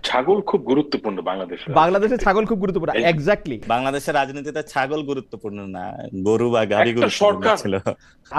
ছাগল খুব গুরুত্বপূর্ণ বাংলাদেশের বাংলাদেশে রাজনীতিতে। ছাগল খুব গুরুত্বপূর্ণ, এই এক্স্যাক্টলি। বাংলাদেশের রাজনীতিতে ছাগল গুরুত্বপূর্ণ না, গরু বা গাভী একটা গুরুত্বপূর্ণ সরকার ছিল।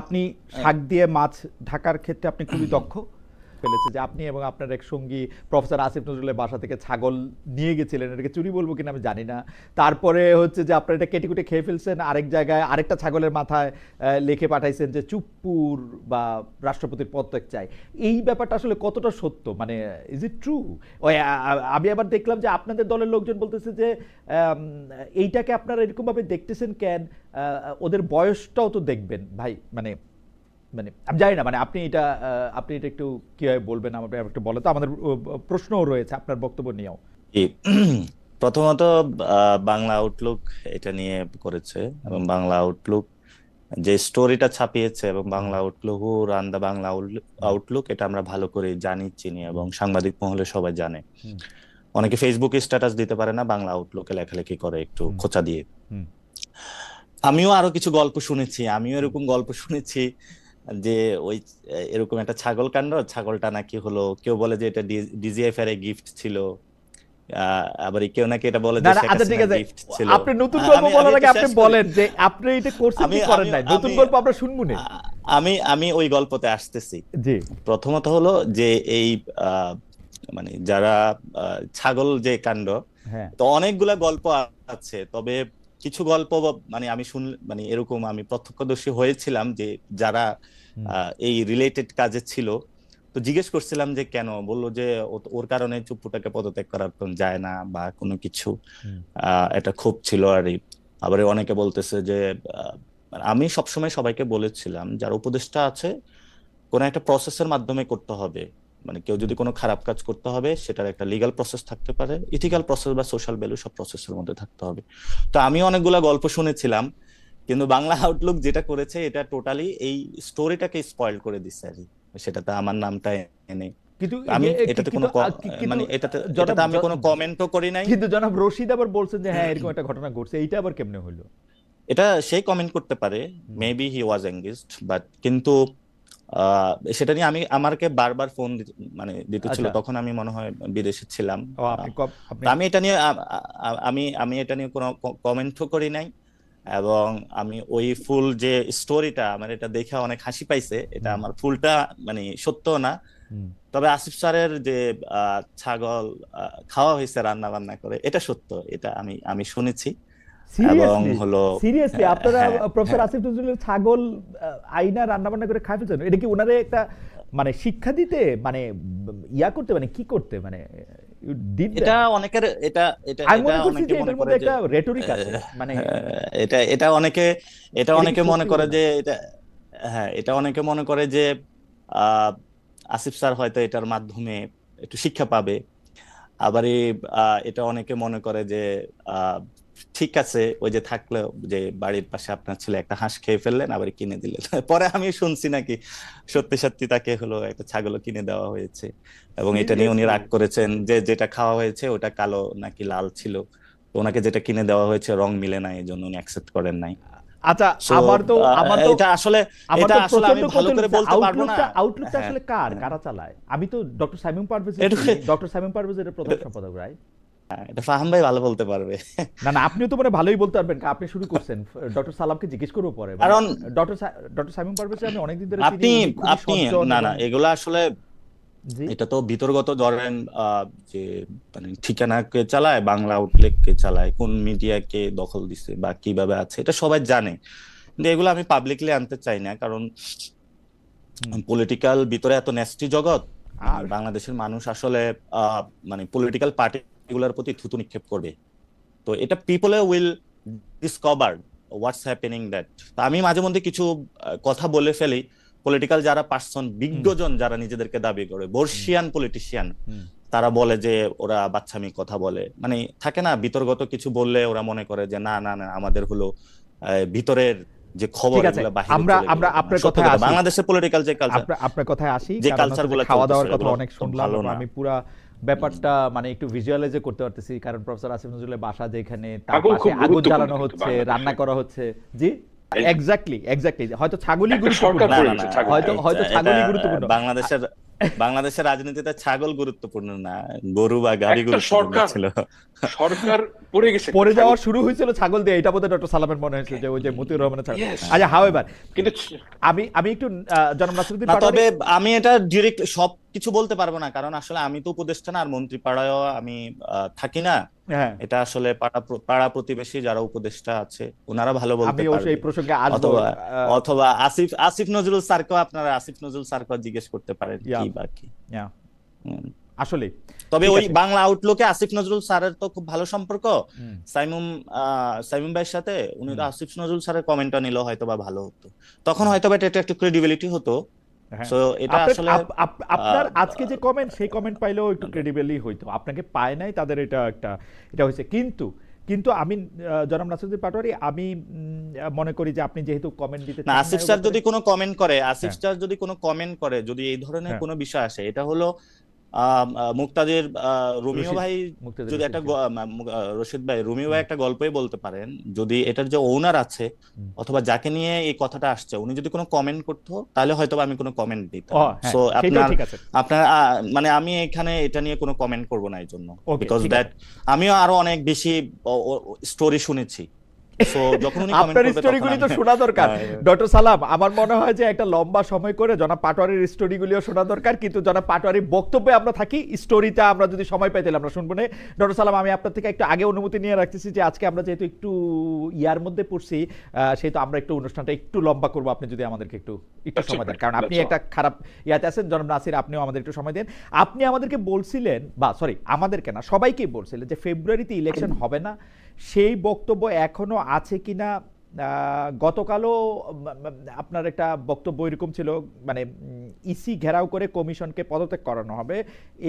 আপনি শাক দিয়ে মাছ ঢাকার ক্ষেত্রে আপনি খুবই দক্ষ। ফেলেছে যে আপনি এবং আপনার এক সঙ্গী প্রফেসর আসিফ নজরুলের বাসা থেকে ছাগল নিয়ে গেছিলেন, এটাকে চুরি বলবো কিনা আমি জানি না। তারপরে হচ্ছে যে আপনারা এটা কেটে কুটে খেয়ে ফেলছেন, আরেক জায়গায় আরেকটা ছাগলের মাথায় লিখে পাঠাইছেন যে চুপ্পুর বা রাষ্ট্রপতির পদত্যাগ চাই। এই ব্যাপারটা আসলে কতটা সত্য, মানে ইজ ইট ট্রু? ওই আমি আবার দেখলাম যে আপনাদের দলের লোকজন বলতেছে যে এইটাকে আপনারা এরকমভাবে দেখতেছেন কেন? ওদের বয়সটাও তো দেখবেন ভাই, মানে মানে আমি জানি না, মানে আপনি এটা একটু কিভাবে বলবেন আমাকে একটু বলে, তো আমাদের প্রশ্নও রয়েছে আপনার বক্তব্য নিয়েও। জি। প্রথমত বাংলা আউটলুক এটা নিয়ে করেছে, এবং বাংলা আউটলুক যে স্টোরিটা ছাপিয়েছে, এবং বাংলা আউটলুক ও রান দা বাংলা আউটলুক, এটা আমরা ভালো করে জানি, চিনি, এবং সাংবাদিক মহলে সবাই জানে। অনেকে ফেসবুকে স্ট্যাটাস দিতে পারে না, বাংলা আউটলুকে লেখালেখি করে একটু খোঁচা দিয়ে। আমিও আরো কিছু গল্প শুনেছি, আমিও এরকম গল্প শুনেছি যে ওই এরকম একটা ছাগল কাণ্ড, ছাগলটা নাকি হলো, কেউ বলে যে এটা ডিজিএফ এর গিফট ছিল, আবার কেউ নাকি এটা বলে না যে না, শেখ আচ্ছা ঠিক হাসিনার আছে, গিফট ছিল। আপনি নতুন গল্প আমি আমি বলার একটু আগে আপনি শেষ করি। বলেন যে আপনি এটা করছেন আমি কি করেন আমি নাই, নতুন আমি গল্প আমরা শুনবো না। আমি ওই গল্পতে আসতেছি। জি। প্রথমত হলো যে এই আহ, মানে যারা ছাগল যে কাণ্ড, হ্যাঁ। তো অনেকগুলা গল্প আছে, তবে কিছু গল্প মানে আমি শুন, মানে এরকম আমি প্রত্যক্ষদর্শী হয়েছিলাম যে যারা এই রিলেটেড কাজে ছিল। তো জিজ্ঞেস করছিলাম যে কেন, বললো যে ওর কারণে চুপ্পুটাকে পদত্যাগ করার তো যায় না বা কোনো কিছু, এটা ক্ষোভ ছিল আর আবার অনেকে বলতেছে যে আহ, আমি সবসময় সবাইকে বলেছিলাম যারা উপদেষ্টা আছে, কোন একটা প্রসেসের মাধ্যমে করতে হবে। মানে কেউ যদি কোনো খারাপ কাজ করতে হবে, সেটার একটা লিগ্যাল প্রসেস থাকতে পারে, ইথিক্যাল প্রসেস বা সোশ্যাল ভ্যালু, সব প্রসেসের মধ্যে থাকতে হবে। তো আমি অনেকগুলা গল্প শুনেছিলাম, কিন্তু বাংলা আউটলুক যেটা করেছে এটা টোটালি এই স্টোরিটাকে স্পয়েল করে দিচ্ছে আর কি। সেটাতে আমার নামটা এনে কিন্তু আমি এটাতে কোনো কিন্তু মানে এটাতে জনাব এটাতে আমি কোনো কমেন্টও করি নাই। কিন্তু জনাব রশিদ আবার বলছেন যে হ্যাঁ এরকম একটা ঘটনা ঘটছে, এইটা আবার কেমনে হলো? এটা সেই কমেন্ট করতে পারে, maybe he was engaged, but কিন্তু সেটা নিয়ে আমি আমাকে বারবার ফোন মানে দিতেছিল, আচ্ছা। তখন আমি মনে হয় বিদেশে ছিলাম। ও আপনি আপনি তা আমি এটা নিয়ে আমি এটা নিয়ে কোনো কমেন্টও করি নাই, এবং আমি ওই ফুল যে স্টোরিটা, আমার এটা দেখে অনেক হাসি পাইছে, এটা আমার ফুলটা মানে সত্য না। তবে আসিফ স্যারের যে ছাগল খাওয়া হয়েছে রান্না বান্না করে, এটা সত্য, এটা আমি আমি শুনেছি। এবং সিরিয়াসলি হলো সিরিয়াসলি আপনারা হ্যাঁ, প্রফেসর হ্যাঁ, আসিফ নজরুলের ছাগল আইনা রান্না বান্না করে খাই ফেলছেন? এটা কি ওনারে একটা মানে শিক্ষা দিতে, মানে ইয়া করতে, মানে কি করতে, মানে you did that? এটা অনেকের এটা এটা আমি এটা মনে করছি অনেকে যে মনে এটার করে মধ্যে যে একটা রেটরিক আছে, মানে এটা এটা অনেকে এটা এটা কি অনেকে মনে সত্যি করে হলো না? যে এটা, হ্যাঁ, এটা অনেকে মনে করে যে আহ আসিফ স্যার হয়তো এটার মাধ্যমে একটু শিক্ষা পাবে। আবার এটা অনেকে মনে করে যে আহ ঠিক আছে, ওই যে থাকলো, যে বাড়ির পাশে আপনার ছেলে একটা হাঁস খেয়ে ফেললেন, আবার কিনে দিলেন। পরে আমি শুনছি নাকি সত্যি সত্যি তাকে হলো একটা ছাগলও কিনে দেওয়া হয়েছে, এবং এটা নিয়ে উনি সিরিয়াসলি? রাগ করেছেন যে যেটা খাওয়া হয়েছে ওটা কালো নাকি লাল ছিল, তো ওনাকে যেটা কিনে দেওয়া হয়েছে রং মিলে না, এই জন্য উনি অ্যাকসেপ্ট করেন নাই। আচ্ছা, সো আমার তো এটা আসলে আমার এটা তো আসলে প্রচন্ড আমি ভালো কৌতূহল করে হচ্ছে, বলতে পারবো না। আউটলুকটা হ্যাঁ, আসলে কারা চালায়? আমি তো ডক্টর সাইমন পারভেজ এটা চিনি, ডক্টর সাইমন পারভেজ এর প্রধান সম্পাদক, রাইট? এটা ফাহাম ভাই ভালো বলতে পারবে। না না, আপনিও তো মানে ভালোই বলতে পারবেন, আপনি শুরু করছেন। ডক্টর সালামকে জিজ্ঞেস করবো পরে, মানে কারণ ডক্টর সাইমন পারভেজ আমি অনেকদিন ধরে চিনি, আপনি উনি খুবই আপনি সজ্জন না এবং না, এগুলা আসলে জি। এটা তো বিতর্গত, ধরেন যে মানে ঠিকানা কে চালায়, বাংলা আউটলেট কে চালায়, কোন মিডিয়া কে দখল দিছে বা কিভাবে আছে, এটা সবাই জানে। কিন্তু এগুলো আমি পাবলিকলি আনতে চাই না, কারণ পলিটিক্যাল ভিতরে এত ন্যাস্টি জগৎ, মানে আর বাংলাদেশের মানুষ আসলে মানে পলিটিক্যাল পার্টি গুলোর প্রতি থুতু নিক্ষেপ করবে। তো এটা people will discover what's happening that. আমি মাঝে মধ্যে কিছু কথা বলে ফেলি, পলিটিক্যাল যারা পার্সন, বিজ্ঞজন যারা নিজেদেরকে দাবি করে বর্ষিয়ান পলিটিশিয়ান, তারা বলে যে ওরা বাচ্চামি কথা বলে, মানে থাকে না, বিতর্গত কিছু বললে ওরা মনে করে যে না না না, আমাদের হলো ভিতরের যে খবর ঠিক আছে, এগুলো বাহিরে আমরা চলে আমরা গেলে। আপনার সত্যি কথায় কথা, আসি, বাংলাদেশের পলিটিক্যাল যে কালচার, আপনার কথায় আসি, যে কারণ কালচার হচ্ছে যে গুলো খাওয়া চলতেছে দাওয়ার কথা এগুলো অনেক তো শুনলাম ভালো এবং না। আমি পুরা ব্যাপারটা মানে একটু ভিজুয়ালাইজ করতে পারতেছি, কারণ প্রফেসর আসিফ নজরুলের বাসা যেখানে, তার ছাগল পাশে খুব আগুন গুরুত্বপূর্ণ জ্বালানো কিন্তু হচ্ছে, রান্না বাংলাদেশে। করা হচ্ছে। জি, এই এক্স্যাক্টলি এক্স্যাক্টলি, হয়তো ছাগলই একটা গুরুত্বপূর্ণ, সরকার না করে না না, দিচ্ছে ছাগলকে। হয়তো এটা ছাগলই গুরুত্বপূর্ণ। বাংলাদেশের বাংলাদেশের রাজনীতিতে ছাগল গুরুত্বপূর্ণ না, গরু বা গাড়ি একটা গুরুত্বপূর্ণ সরকার ছিল। সরকার পড়ে গেছে পরে একটা যাওয়া ছাগল। শুরু হয়েছিল ছাগল দিয়ে, এটা বোধহয় ডক্টর সালামের মনে হয়েছে যে ওই যে মতিউর রহমানের ছাগল। Yes. আচ্ছা, হাওয়েভার কিন্তু আমি একটু জনাব নাসিরুদ্দিন না, পাটোয়ারি, তবে আমি এটা ডিরেক্ট সব কিছু বলতে পারবো না, কারণ আসলে আমি তো উপদেষ্টা না, আর মন্ত্রী পাড়ায়ও আমি থাকি না। হ্যাঁ এটা আসলে পাড়া প্রতিবেশী যারা উপদেষ্টা আছে ওনারা ভালো বলতে আমি অবশ্যই এই পারবে। প্রসঙ্গে আসবো। অথবা অথবা আসিফ নজরুল স্যারকেও, আপনারা আসিফ নজরুল স্যারকেও জিজ্ঞেস করতে পারেন Yeah. কি বা কি। Yeah, হুম। আসলে তবে ঠিক ওই আছে। বাংলা আউটলুকে আসিফ নজরুল স্যারের তো খুব ভালো সম্পর্ক হুম। সাইমুম ভাইয়ের সাথে। উনি তো আসিফ নজরুল স্যারের কমেন্টটা নিল হয়তো বা ভালো হতো, তখন হয়তো বা এটা একটু ক্রেডিবিলিটি হতো। হ্যাঁ। সো এটা আসলে আপনার আজকে যে কমেন্ট, সেই কমেন্ট পাইলেও একটু ক্রেডিবলি হইতো, আপনাকে পায় নাই তাদের, এটা হয়েছে। কিন্তু আমি জনাব নাসিরুদ্দিন পাটোয়ারি, আমি মনে করি যে আপনি যেহেতু কমেন্ট দিতে না, চান আসিফ না, স্যার ওই যদি কোনো কমেন্ট করে, হ্যাঁ। যদি এই ধরনের হ্যাঁ। কোনো বিষয় আসে, এটা হলো মুক্তাদির রুমিও রশিদ, ভাই মুক্তাদির যদি রশিদ একটা ভাই। রশিদ ভাই, রুমিও ভাই একটা গল্পই বলতে পারেন, যদি এটার যে ওনার আছে হুম। অথবা যাকে নিয়ে এই কথাটা আসছে, উনি যদি কোনো কমেন্ট করতো তাহলে হয়তো বা আমি কোনো কমেন্ট দিতাম। ও হ্যাঁ, সো সেটাও ঠিক আছে। আপনার মানে আমি এখানে এটা নিয়ে কোনো কমেন্ট করব না এই জন্য, ওকে, বিকজ ঠিক দ্যাট আছে। আমিও আরো অনেক বেশি স্টোরি শুনেছি। সো যখন উনি কমেন্ট আপনার করবে তখন স্টোরিগুলি তো শোনা দরকার ডক্টর সালাম। আমার মনে হয় যে একটা লম্বা সময় করে জনাব পাটোয়ারির স্টোরিগুলিও শোনা দরকার, কিন্তু জনাব পাটোয়ারির বক্তব্যে আমরা থাকি, স্টোরিটা আমরা যদি সময় পাই তাহলে আমরা শুনবো না। ডক্টর সালাম, আমি আপনার থেকে একটু আগে অনুমতি নিয়ে রাখতেছি যে আজকে আমরা যেহেতু একটু ইয়ার মধ্যে পড়ছি, সেহেতু আমরা একটু অনুষ্ঠানটা একটু লম্বা করবো, আপনি যদি আমাদেরকে একটু সময় দেন, কারণ আপনি একটা খারাপ ইয়াতে আছেন। জনাব নাসির, আপনিও আমাদের একটু সময় দেন। আপনি আমাদেরকে বলছিলেন, বা সরি আমাদেরকে না, সবাইকেই বলছিলেন যে ফেব্রুয়ারিতে ইলেকশন হবে না। সেই বক্তব্য এখনো আছে কিনা? গতকালও আপনার একটা বক্তব্য এরকম ছিল, মানে ইসি ঘেরাও করে কমিশনকে পদত্যাগ করানো হবে,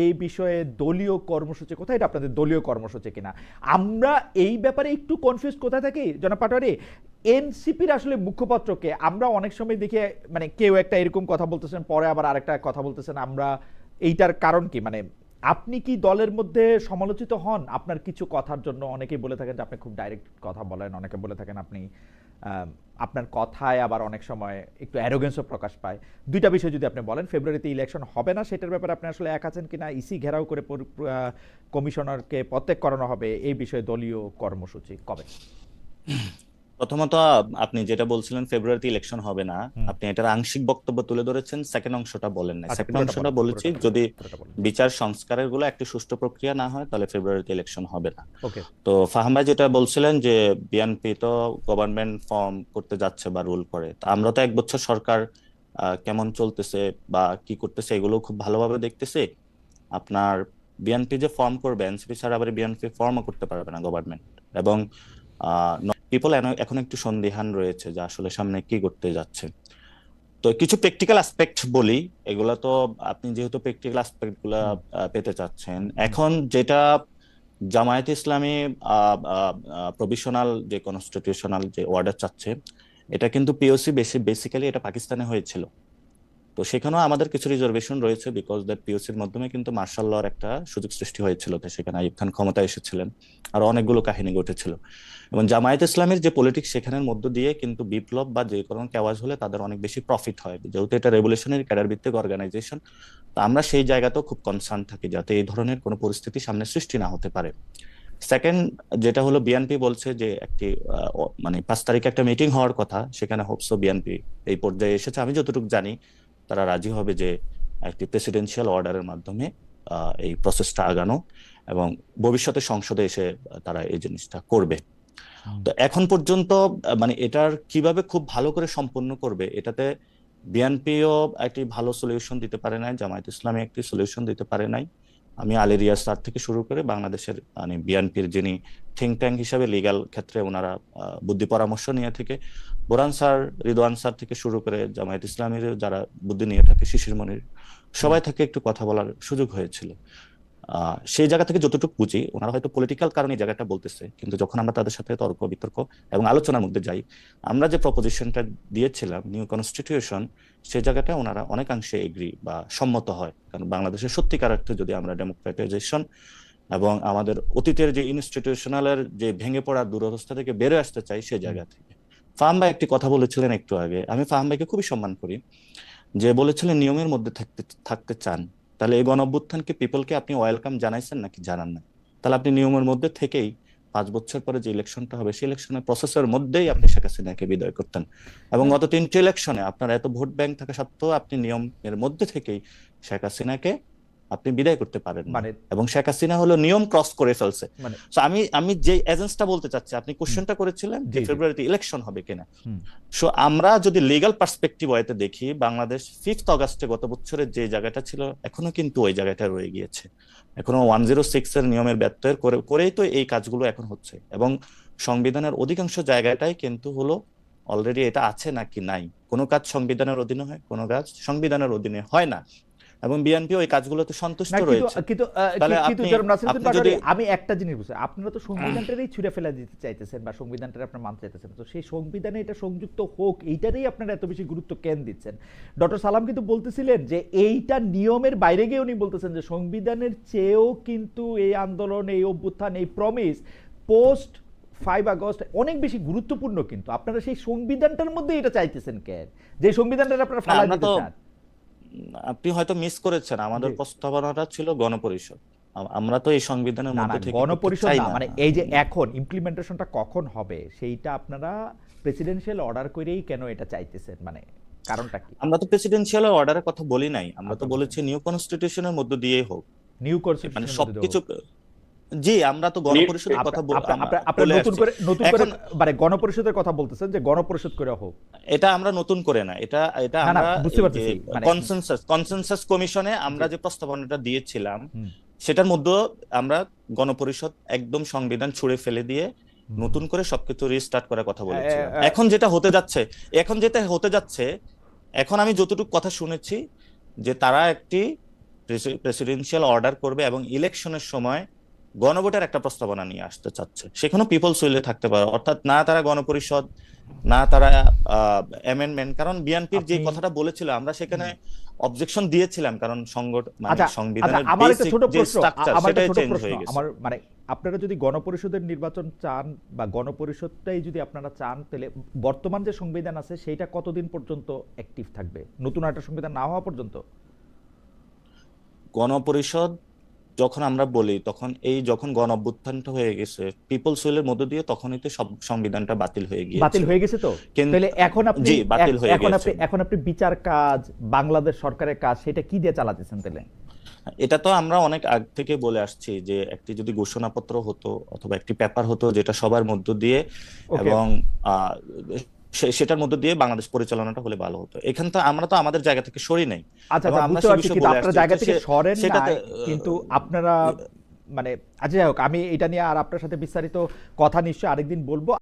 এই বিষয়ে দলীয় কর্মসূচি কোথায়? এটা আপনাদের দলীয় কর্মসূচি কিনা? আমরা এই ব্যাপারে একটু কনফিউজ কোথায় থাকি জনাব পাটোয়ারি। এনসিপির আসলে মুখপাত্রকে আমরা অনেক সময় দেখে, মানে কেউ একটা এরকম কথা বলতেছেন, পরে আবার আরেকটা কথা বলতেছেন, আমরা এইটার কারণ কি? মানে আপনি কি দলের মধ্যে সমালোচিত হন আপনার কিছু কথার জন্য? অনেকেই বলে থাকেন যে আপনি খুব ডাইরেক্ট কথা বলেন, অনেকে বলে থাকেন আপনি আপনার কথায় আবার অনেক সময় একটু অ্যারোগেন্সও প্রকাশ পায়। দুইটা বিষয় যদি আপনি বলেন, ফেব্রুয়ারিতে ইলেকশন হবে না সেটার ব্যাপারে আপনি আসলে এক আছেন কিনা, ইসি ঘেরাও করে কমিশনারকে পদত্যাগ করানো হবে, এই বিষয়ে দলীয় কর্মসূচি কবে? প্রথমত, আপনি যেটা বলছিলেন ফেব্রুয়ারিতে ইলেকশন হবে না, আপনি এটার আংশিক বক্তব্য তুলে ধরেছেন, সেকেন্ড অংশটা বলেন না। সেকেন্ড অংশটা বলেছি, যদি বিচার সংস্কারের গুলো একটি সুষ্ঠু প্রক্রিয়া না হয় তাহলে ফেব্রুয়ারিতে ইলেকশন হবে না। তো ফাহাম ভাই যেটা বলছিলেন যে বিএনপি তো গভর্নমেন্ট ফর্ম করতে যাচ্ছে বা রুল করে, তা আমরা তো এক বছর সরকার কেমন চলতেছে বা কি করতেছে এগুলো খুব ভালোভাবে দেখতেছি। আপনার বিএনপি যে ফর্ম করবে, এনসিপি ছাড়া আবার বিএনপি ফর্মও করতে পারবে না গভর্নমেন্ট, এবং পিপল এখন একটু সন্দিহান রয়েছে যে আসলে সামনে কি করতে যাচ্ছে। তো কিছু প্র্যাকটিক্যাল অ্যাসপেক্ট বলি, এগুলা তো আপনি যেহেতু প্র্যাকটিক্যাল অ্যাসপেক্ট গুলা পেতে চাচ্ছেন, এখন যেটা জামায়াতে ইসলামী প্রভিশনাল যে কনস্টিটিউশনাল যে অর্ডার চাচ্ছে, এটা কিন্তু পিওসি বেসিক্যালি এটা পাকিস্তানে হয়েছিল। তো সেখানেও আমাদের কিছু রিজার্ভেশন রয়েছে, বিকজ দ্যাট পিওসির মাধ্যমে কিন্তু মার্শাল লর একটা সুযোগ সৃষ্টি হয়েছিল, তো সেখানে আইয়ুব খান ক্ষমতায় এসেছিলেন, আর অনেকগুলো কাহিনী ঘটেছিল। এবং জামায়াত ইসলামের যে পলিটিক্স, সেখানের মধ্য দিয়ে কিন্তু বিপ্লব বা যে কোনো কেওয়াজ হলে তাদের অনেক বেশি প্রফিট হয়, যেহেতু এটা রেভলিউশনারি ক্যাডার ভিত্তিক অর্গানাইজেশন। তো আমরা সেই জায়গাতেও খুব কনসার্ন থাকি যাতে এই ধরনের কোনো পরিস্থিতি সামনে সৃষ্টি না হতে পারে। সেকেন্ড যেটা হলো, বিএনপি বলছে যে একটি মানে 5 তারিখে একটা মিটিং হওয়ার কথা, সেখানে হোপসো বিএনপি এই পর্যায়ে এসেছে। আমি যতটুকু জানি তারা রাজি হবে যে একটি প্রেসিডেন্সিয়াল অর্ডারের মাধ্যমে এই প্রসেসটা আগানো, এবং ভবিষ্যতে সংসদে এসে তারা এই জিনিসটা করবে। তো এখন পর্যন্ত মানে এটার কিভাবে খুব ভালো করে সম্পন্ন করবে, এটাতে বিএনপিও একটি ভালো সলিউশন দিতে পারে নাই, জামায়াত ইসলামী একটি সলিউশন দিতে পারে নাই। আমি আলী রিয়াজ স্যার থেকে শুরু করে বাংলাদেশের মানে বিএনপির যিনি থিঙ্ক ট্যাঙ্ক হিসাবে লিগ্যাল ক্ষেত্রে ওনারা বুদ্ধি পরামর্শ নিয়ে থেকে, বোরান স্যার, রিদওয়ান স্যার থেকে শুরু করে জামায়াত ইসলামীর যারা বুদ্ধি নিয়ে থাকে, শিশির মনির, সবাই থেকে একটু কথা বলার সুযোগ হয়েছিল। সেই জায়গা থেকে যতটুকু বুঝি, ওনারা হয়তো পলিটিক্যাল কারণে এই জায়গাটা বলতেছে, কিন্তু যখন আমরা তাদের সাথে তর্ক বিতর্ক এবং আলোচনার মধ্যে যাই, আমরা যে প্রপোজিশনটা দিয়েছিলাম নিউ কনস্টিটিউশন, সেই জায়গাটা ওনারা অনেকাংশে এগ্রি বা সম্মত হয়। কারণ বাংলাদেশের সত্যিকার অর্থে যদি আমরা ডেমোক্রেটাইজেশন এবং আমাদের অতীতের যে ইনস্টিটিউশনালের যে ভেঙে পড়া দুরবস্থা থেকে বেরোয় আসতে চাই, সেই জায়গা থেকে। ফাহাম ভাই একটি কথা বলেছিলেন একটু আগে, আমি ফাহাম ভাইকে খুবই সম্মান করি। যে বলেছিলেন নিয়মের মধ্যে থাকতে থাকতে চান, তাহলে এই গণঅভ্যুত্থানকে পিপলকে আপনি ওয়েলকাম জানাইছেন নাকি জানান না? তাহলে আপনি নিয়মের মধ্যে থেকেই 5 বছর পরে যে ইলেকশনটা হবে সেই ইলেকশনের প্রসেসের মধ্যেই আপনি শেখ হাসিনাকে বিদায় করতেন। এবং গত 3টে ইলেকশনে আপনার এত ভোট ব্যাংক থাকা সত্ত্বেও আপনি নিয়মের মধ্যে থেকেই শেখ হাসিনাকে আপনি বিদায় করতে পারেন না। মানে এবং শেখ হাসিনা হলো নিয়ম ক্রস করে ফেলছে। মানে সো আমি যে এজেন্সটা বলতে চাচ্ছি, আপনি কোশ্চেনটা করেছিলেন যে জি, জি। ফেব্রুয়ারিতে ইলেকশন হবে কিনা। হুম। সো আমরা যদি লিগ্যাল পার্সপেক্টিভ ওয়েতে দেখি, বাংলাদেশ 5 অগাস্টে গত বছরের যে জায়গাটা ছিল এখনো কিন্তু ওই জায়গাটা রয়ে গিয়েছে। এখনো 106 এর নিয়মের ব্যত্যয়ের করেই তো এই কাজগুলো এখন হচ্ছে। এবং সংবিধানের অধিকাংশ জায়গাটাই কিন্তু হলো অলরেডি এটা আছে নাকি নাই। কোনো কাজ সংবিধানের অধীনে হয়, কোনো কাজ সংবিধানের অধীনে হয় না। এবং বিএনপি ওই কাজগুলোতে সন্তুষ্ট না, কিন্তু রয়েছে। কিন্তু তাহলে কিন্তু আপনি জনাব নাসিরউদ্দিন আপনি যদি পাটোয়ারি, আমি একটা জিনিস বুঝছি, আপনারা তো সংবিধানটারই ছুঁড়ে ফেলা দিতে চাইতেছেন বা সংবিধানটা আপনারা মানতে চাইতেছেন, তো সেই সংবিধানে এটা সংযুক্ত হোক এইটারই আপনারা এত বেশি গুরুত্ব কেন দিচ্ছেন? ডক্টর সালাম কিন্তু বলতেছিলেন যে এইটা নিয়মের বাইরে গিয়ে উনি বলতেছেন যে সংবিধানের চেয়েও কিন্তু এই আন্দোলন, এই অভ্যুত্থান, এই প্রমিস পোস্ট 5 আগস্ট অনেক বেশি গুরুত্বপূর্ণ, কিন্তু আপনারা সেই সংবিধানটার মধ্যে এটা চাইতেছেন কেন, যে সংবিধানটা আপনারা না, ফালা আমরা দিতে তো চান? আপনি হয়তো মিস করেছেন, আমাদের জি। প্রস্তাবনাটা ছিল গণপরিষদ। আমরা তো এই সংবিধানের না না, মধ্যে থেকে করতে গণপরিষদ চাই না, না। মানে এই যে এখন ইমপ্লিমেন্টেশনটা কখন হবে সেইটা আপনারা প্রেসিডেন্সিয়াল অর্ডার করেই কেন এটা চাইতেছেন, মানে কারণটা কি? আমরা তো প্রেসিডেন্সিয়াল অর্ডারের কথা বলি নাই, আমরা তো আচ্ছা, বলেছি নিউ কনস্টিটিউশনের মধ্য দিয়েই হোক। নিউ মানে কনস্টিটিউশনের মধ্যে সবকিছু, জি আমরা তো গণপরিষদের কথা আপনারা বলে নতুন আসছি। করে এখন মানে গণপরিষদের কথা বলতেছেন যে গণপরিষদ করে হোক। এটা আমরা নতুন করে না, এটা এটা না না, আমরা বুঝতে এই যে পারতেছি, মানে কনসেনসাস কমিশনে আমরা জি। যে প্রস্তাবনাটা দিয়েছিলাম হুম, সেটার মধ্যে আমরা গণপরিষদ একদম সংবিধান ছুঁড়ে ফেলে দিয়ে হুম। নতুন করে সবকিছু রিস্টার্ট করার কথা বলেছিলাম। আ, এখন যেটা হতে যাচ্ছে, এখন আমি যতটুকু কথা শুনেছি যে তারা একটি প্রেসিডেন্সিয়াল অর্ডার করবে এবং ইলেকশনের সময় গণভোটের একটা প্রস্তাবনা নিয়ে আসতে চাচ্ছে। সেখানেও পিপলস উইলে থাকতে পারে, অর্থাৎ না তারা গণপরিষদ, না তারা অ্যামেন্ডমেন্ট। কারণ বিএনপির যে আপনি কথাটা বলেছিল আমরা সেখানে অবজেকশন দিয়েছিলাম, কারণ মানে আচ্ছা, সংবিধানের আমার একটা বেসিক ছোট যে প্রশ্ন, স্ট্রাকচার আমার একটা সেটাই ছোট চেঞ্জ প্রশ্ন, হয়ে গেছে। আমার মানে আপনারা যদি গণপরিষদের নির্বাচন চান বা গণপরিষদটাই যদি আপনারা চান, তাহলে বর্তমান যে সংবিধান আছে সেইটা কতদিন পর্যন্ত অ্যাক্টিভ থাকবে, নতুন একটা সংবিধান না হওয়া পর্যন্ত? গণপরিষদ যখন আমরা বলি তখন যখন গণ অভ্যুত্থানটা হয়ে গেছে পিপলস উইলের মধ্য দিয়ে, তখনই তো সব সংবিধানটা বাতিল হয়ে বাতিল গিয়েছে। হয়ে গেছে তো? তাহলে এখন আপনি জি, বাতিল হয়ে গেছে। এখন আপনি বিচার কাজ, বাংলাদেশ সরকারের কাজ, সেটা কি দিয়ে চালাতেছেন তাহলে? এটা তো আমরা অনেক আগ থেকে বলে আসছি যে একটি যদি ঘোষণাপত্র হতো অথবা একটি পেপার হতো যেটা সবার মধ্য দিয়ে ওকে, এবং আহ, সেটার মধ্য দিয়ে বাংলাদেশ পরিচালনাটা হলে ভালো হতো। এখান তো আমরা তো আমাদের জায়গা থেকে সরি নাই আচ্ছা এবং আচ্ছা, আমরা বুঝতে সে পারছি, বিষয়ে কিন্তু বলে আপনারা আসছি জায়গা থেকে সরেন সেটাতে নাই, কিন্তু আপনারা মানে আচ্ছা যাই হোক, আমি এটা নিয়ে আর আপনার সাথে বিস্তারিত কথা নিশ্চয়ই আরেকদিন বলবো।